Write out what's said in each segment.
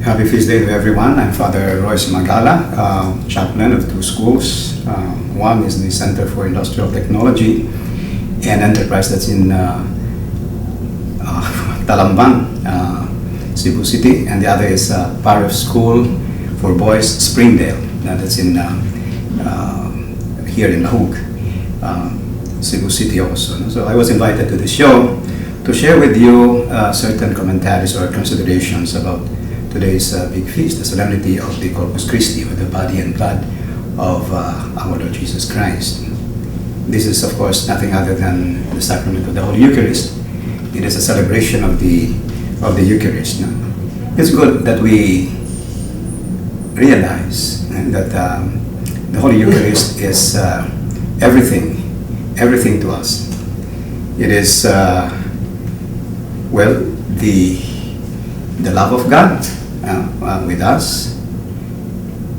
Happy feast day to everyone. I'm Father Royce Magala, chaplain of two schools. One is the Center for Industrial Technology and Enterprise that's in Talambang, Cebu City, and the other is Parish School for Boys, Springdale, that's in here in Lahug, Cebu City also. So I was invited to the show to share with you certain commentaries or considerations about today's big feast, the solemnity of the Corpus Christi, or the body and blood of our Lord Jesus Christ. This is, of course, nothing other than the sacrament of the Holy Eucharist. It is a celebration of the Eucharist. It's good that we realize that the Holy Eucharist is everything to us. It is, the love of God with us.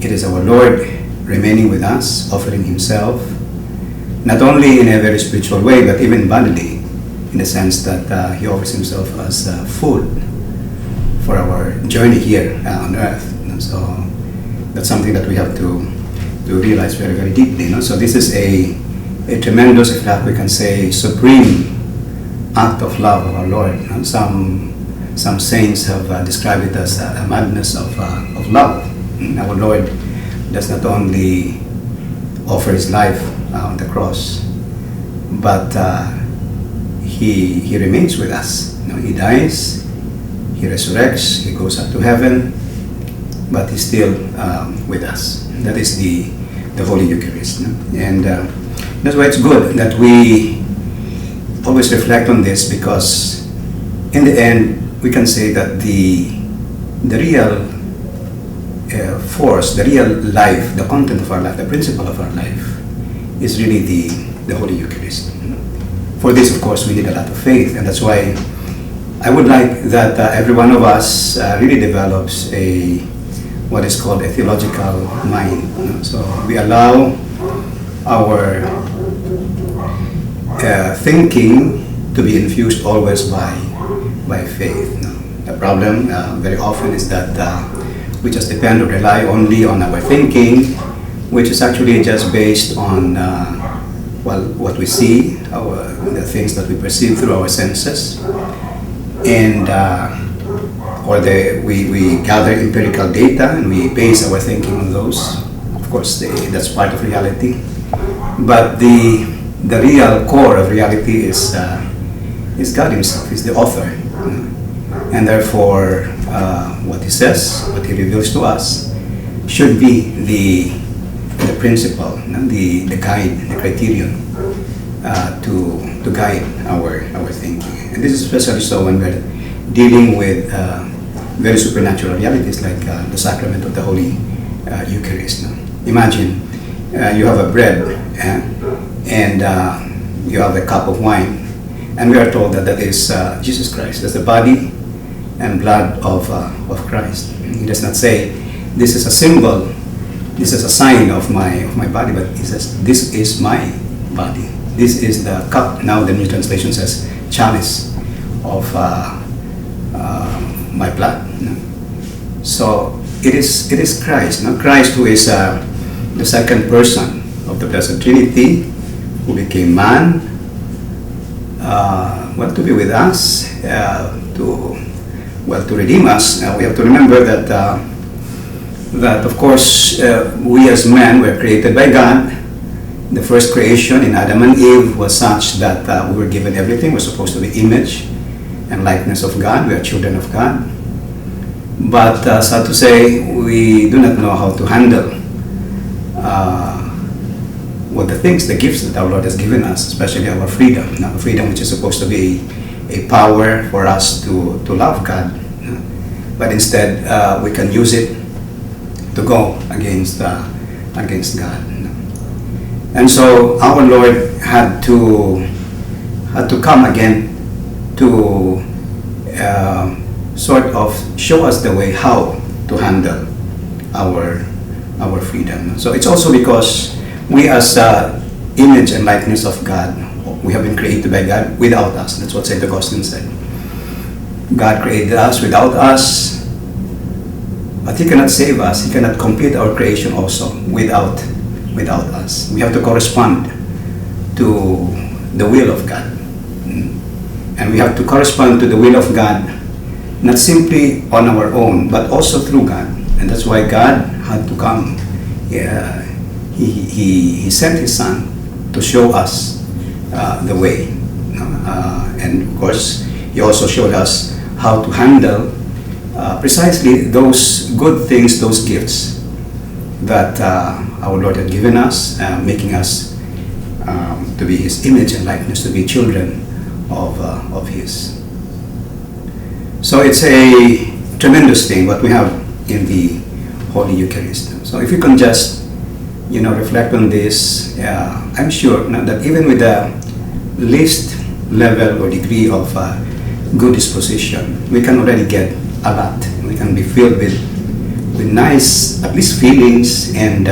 It is our Lord remaining with us, offering Himself, not only in a very spiritual way, but even bodily, in the sense that He offers Himself as food for our journey here on earth. And so that's something that we have to realize very, very deeply. So this is a tremendous, if not we can say, supreme act of love of our Lord. Some saints have described it as a madness of love. Our Lord does not only offer His life on the cross, but He remains with us. He dies, He resurrects, He goes up to heaven, but He's still with us. That is the Holy Eucharist. And that's why it's good that we always reflect on this, because in the end, we can say that the real force, the real life, the content of our life, the principle of our life is really the Holy Eucharist. For this, of course, we need a lot of faith, and that's why I would like that every one of us really develops what is called a theological mind. So we allow our thinking to be infused always by faith. The problem very often is that we just depend or rely only on our thinking, which is actually just based on what we see, the things that we perceive through our senses, and we gather empirical data and we base our thinking on those. Of course, that's part of reality, but the real core of reality is God Himself. He's the author, and therefore what He says, what He reveals to us, should be the principle, the guide, the criterion to guide our thinking. And this is especially so when we're dealing with very supernatural realities like the sacrament of the Holy Eucharist. Imagine you have a bread and you have a cup of wine, and we are told that is Jesus Christ. That's the body and blood of Christ. He does not say, this is a symbol, this is a sign of my body, but He says, this is my body. This is the cup. Now the New Translation says, chalice of my blood. So it is Christ, Christ who is the second person of the Blessed Trinity, who became man, to be with us, to redeem us. We have to remember that of course we as men were created by God. The first creation in Adam and Eve was such that we were given everything. We're supposed to be image and likeness of God. We are children of God. But sad to say, we do not know how to handle the gifts that our Lord has given us, especially our freedom. Freedom, which is supposed to be a power for us to love God, but instead we can use it to go against God. And so our Lord had to come again to sort of show us the way how to handle our freedom. So it's also because we as image and likeness of God, we have been created by God without us. That's what St. Augustine said. God created us without us. But He cannot save us. He cannot complete our creation also without us. We have to correspond to the will of God. And we have to correspond to the will of God, not simply on our own, but also through God. And that's why God had to come. He sent His Son to show us the way. And of course, He also showed us how to handle precisely those good things, those gifts that our Lord had given us, making us to be His image and likeness, to be children of His. So it's a tremendous thing what we have in the Holy Eucharist. So if you can just, reflect on this, I'm sure that even with the least level or degree of good disposition, we can already get a lot. We can be filled with nice, at least feelings and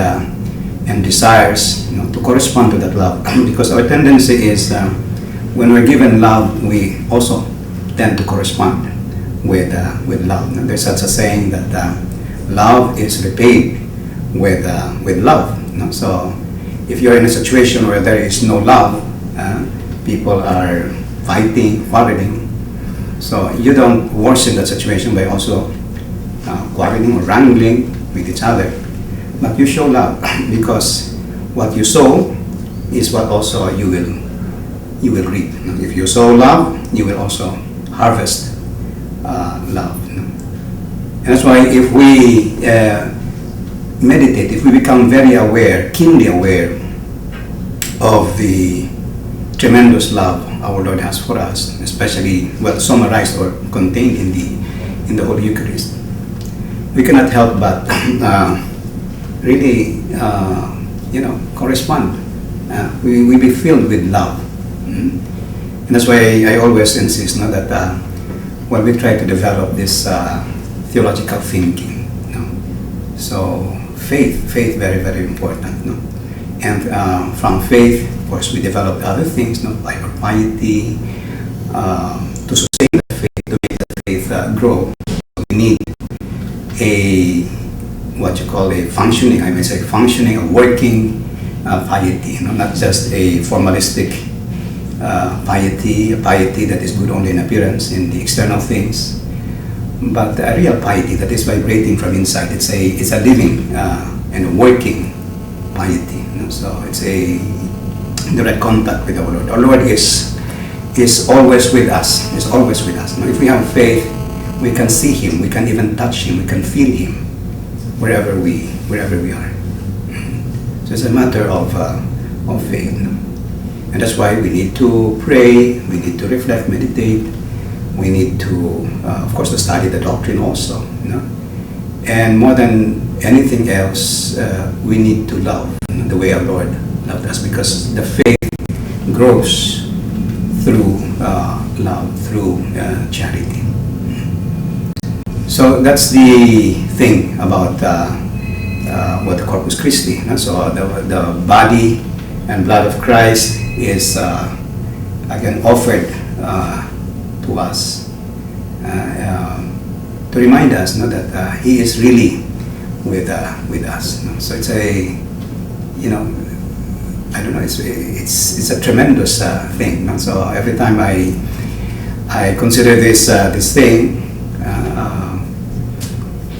desires, to correspond to that love. Because our tendency is when we're given love, we also tend to correspond with love. And there's such a saying that love is repaid with love. So if you're in a situation where there is no love, people are fighting, quarreling. So you don't worsen that situation by also quarreling or wrangling with each other. But you show love because what you sow is what also you will reap. If you sow love, you will also harvest love. And that's why if we meditate, if we become very aware, keenly aware of the tremendous love our Lord has for us, especially summarized or contained in the Holy Eucharist, we cannot help but really correspond. We be filled with love. And that's why I always insist that when we try to develop this theological thinking, so faith very, very important. And from faith, of course, we develop other things, like our piety, to sustain the faith, to make the faith grow. So we need a functioning, a working piety, not just a formalistic piety, a piety that is good only in appearance, in the external things, but a real piety that is vibrating from inside. It's a living and a working piety. So it's a direct contact with our Lord. Our Lord is always with us. Is always with us. If we have faith, we can see Him. We can even touch Him. We can feel Him wherever we are. So it's a matter of faith. And that's why we need to pray, we need to reflect, meditate, we need to, of course, to study the doctrine also. And more than anything else, we need to love the way our Lord loved us, because the faith grows through love, through charity. So that's the thing about what the Corpus Christi. So the body and blood of Christ is again offered to us to remind us that He is really with us. So it's it's a tremendous thing. So every time I consider this thing,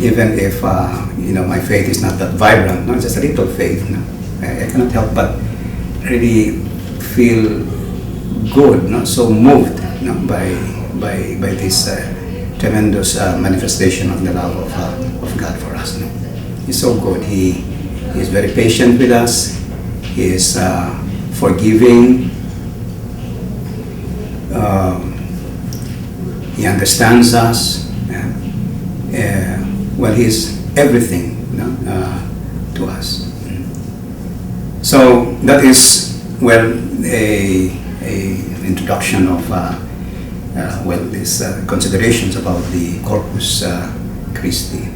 even if my faith is not that vibrant, just a little faith, I cannot help but really feel good, so moved by this tremendous manifestation of the love of God for us. He's so good. He is very patient with us. He is forgiving. He understands us. He's everything to us. So that is a introduction of these considerations about the Corpus Christi.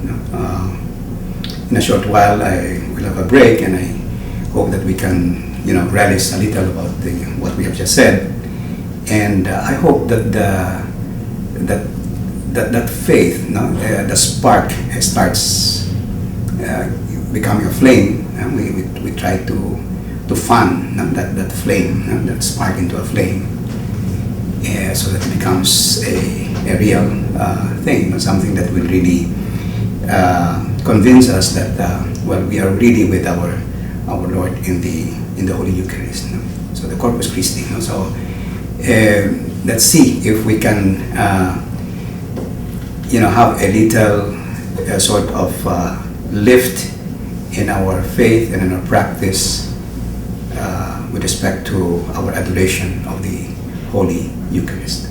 In a short while, I will have a break, and I hope that we can, relish a little about what we have just said, and I hope that that faith, no, the spark starts becoming a flame. We try to fan, no, that flame, no, that spark into a flame, so that it becomes a real thing, no, something that will really convince us that well, we are really with our Lord in the Holy Eucharist. No? So the Corpus Christi. No? So let's see if we can have a little sort of lift in our faith and in our practice with respect to our adoration of the Holy Eucharist.